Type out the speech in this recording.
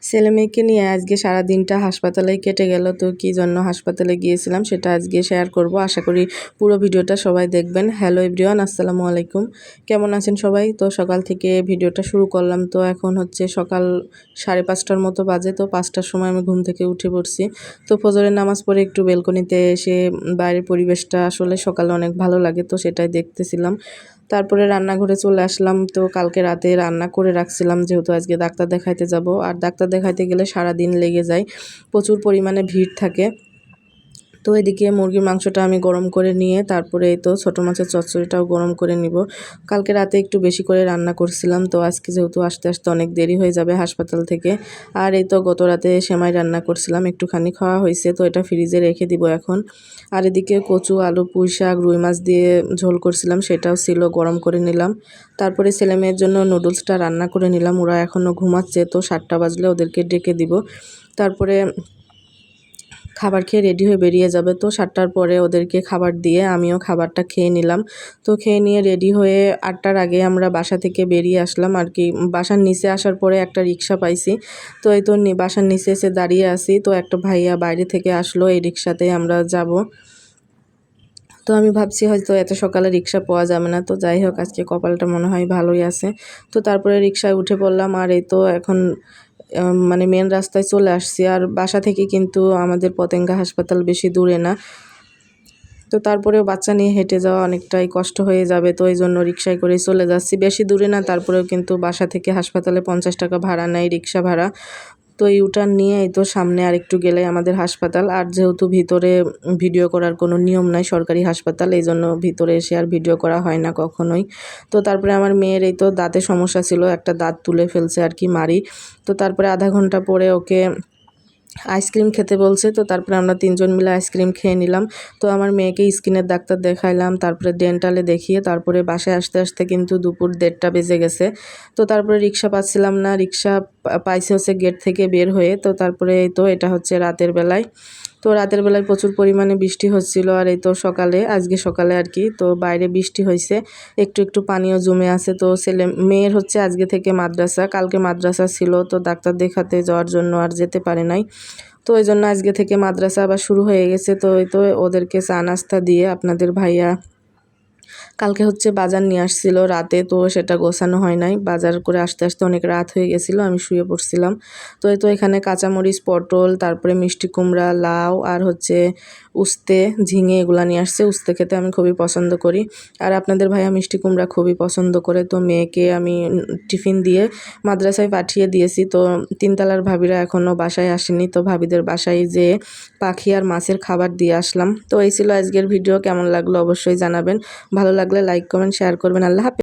ছেলেমেয়েকে নিয়ে আজকে সারা দিনটা হাসপাতালেই কেটে গেল। তো কী জন্য হাসপাতালে গিয়েছিলাম সেটা আজকে শেয়ার করব। আশা করি পুরো ভিডিওটা সবাই দেখবেন। হ্যালো এভরিওয়ান, আসসালামু আলাইকুম। কেমন আছেন সবাই? তো সকাল থেকে ভিডিওটা শুরু করলাম। তো এখন হচ্ছে সকাল 5:30টার মতো বাজে। তো 5টার সময় আমি ঘুম থেকে উঠে পড়ছি। তো ফজরের নামাজ পড়ে একটু বেলকনিতে এসে বাইরের পরিবেশটা আসলে সকালে অনেক ভালো লাগে, তো সেটাই দেখতেছিলাম। তারপরে রান্নাঘরে চলে আসলাম। তো কালকে রাতে রান্না করে রাখছিলাম, যেহেতু আজকে ডাক্তার দেখাইতে যাব। আর ডাক্তার দেখাইতে গেলে সারা দিন লেগে যায়, প্রচুর পরিমাণে ভিড় থাকে। তো এদিকে মুরগির মাংসটা আমি গরম করে নিয়ে তারপরে এই তো ছোটো মাছের চচ্চড়িটাও গরম করে নিব। কালকে রাতে একটু বেশি করে রান্না করছিলাম, তো আজকে যেহেতু আসতে আসতে অনেক দেরি হয়ে যাবে হাসপাতাল থেকে। আর এই তো গত রাতে সেমাই রান্না করছিলাম, একটুখানি খাওয়া হয়েছে, তো এটা ফ্রিজে রেখে দিব এখন। আর এদিকে কচু, আলু, পুঁই শাক, রুই মাছ দিয়ে ঝোল করছিলাম, সেটাও ছিল, গরম করে নিলাম। তারপরে ছেলেমেয়ের জন্য নুডলসটা রান্না করে নিলাম। ওরা এখনও ঘুমাচ্ছে, তো 7টা বাজলে ওদেরকে ডেকে দিব। তারপরে খাবার খেয়ে রেডি হয়ে বেরিয়ে যাবে। তো 7টার পরে ওদেরকে খাবার দিয়ে আমিও খাবারটা খেয়ে নিলাম। তো খেয়ে নিয়ে রেডি হয়ে 8টার আগে আমরা বাসা থেকে বেরিয়ে আসলাম আর কি। বাসার নিচে আসার পরে একটা রিক্সা পাইছি। তো এই তো বাসার নিচে এসে দাঁড়িয়ে আছি। তো একটা ভাইয়া বাইরে থেকে আসলো, এই রিক্সাতেই আমরা যাব। তো আমি ভাবছি হয়তো এত সকালে রিক্সা পাওয়া যাবে না, তো যাই হোক আজকে কপালটা মনে হয় ভালোই আছে। তো তারপরে রিক্সায় উঠে পড়লাম। আর এই তো এখন মানে মেন রাস্তায় চলে আসছি। আর বাসা থেকে কিন্তু আমাদের পতেঙ্গা হাসপাতাল বেশি দূরে না, তো তারপরেও বাচ্চা নিয়ে হেঁটে যাওয়া অনেকটাই কষ্ট হয়ে যাবে, তো এই জন্য রিক্সায় করেই চলে যাচ্ছি। বেশি দূরে না, তারপরেও কিন্তু বাসা থেকে হাসপাতালে 50 টাকা ভাড়া নেয়, রিক্সা ভাড়া। তো ইউটার্ন নিয়ে এই তো সামনে আর একটু গেলে আমাদের হাসপাতাল। আর যেহেতু ভিতরে ভিডিও করার কোনো নিয়ম নাই, সরকারি হাসপাতাল, এই জন্য ভিতরে এসে আর ভিডিও করা হয় না কখনোই। তো তারপরে আমার মেয়ের এই তো দাঁতে সমস্যা ছিল, একটা দাঁত তুলে ফেলছে আর কি মারি। তো তারপরে আধা ঘন্টা পরে ওকে আইসক্রিম খেতে বলছে, তো তারপরে আমরা 3জন মিলে আইসক্রিম খেয়ে নিলাম। তো আমার মেয়েকে স্কিনের ডাক্তার দেখাইলাম, তারপরে ডেন্টালে দেখিয়ে তারপরে বাসায় আসতে আসতে কিন্তু দুপুর 1:30টা বেজে গেছে। তো তারপরে রিক্সা পাচ্ছিলাম না, রিক্সা পাইছে হচ্ছে গেট থেকে বের হয়ে। তো তারপরে এই তো এটা হচ্ছে রাতের বেলায়। তো রাতের বেলায় প্রচুর পরিমাণে বৃষ্টি হচ্ছিল। আর এই তো আজকে সকালে আর কি, তো বাইরে বৃষ্টি হয়েছে, একটু একটু পানিও জমে আছে। তো মেয়ের হচ্ছে আজকে থেকে মাদ্রাসা, কালকে মাদ্রাসা ছিল, তো ডাক্তার দেখাতে যাওয়ার জন্য আর যেতে পারে নাই। তো এই জন্য আজকে থেকে মাদ্রাসা আবার শুরু হয়ে গেছে। তো এই তো ওদেরকে চা নাস্তা দিয়ে আপনাদের ভাইয়া কালকে হচ্ছে বাজার নিয়ে আসছিল রাতে, তো সেটা গোছানো হয় নাই। বাজার করে আসতে আসতে অনেক রাত হয়ে গেছিলো, আমি শুয়ে পড়ছিলাম। তো এই তো এখানে কাঁচামরিচ, পটল, তারপরে মিষ্টি কুমড়া, লাউ আর হচ্ছে উস্তে, ঝিঙে এগুলা নিয়ে আসছে। উস্তে খেতে আমি খুবই পছন্দ করি, আর আপনাদের ভাইয়া মিষ্টি কুমড়া খুবই পছন্দ করে। তো মেয়েকে আমি টিফিন দিয়ে মাদ্রাসায় পাঠিয়ে দিয়েছি। তো 3তলার ভাবিরা এখনও বাসায় আসেনি, তো ভাবিদের বাসায় যেয়ে পাখি আর মাছের খাবার দিয়ে আসলাম। তো এই ছিল আজকের ভিডিও, কেমন লাগলো অবশ্যই জানাবেন। ভালো লাগলে লাইক, কমেন্ট, শেয়ার করবেন। আল্লাহ হাফেজ।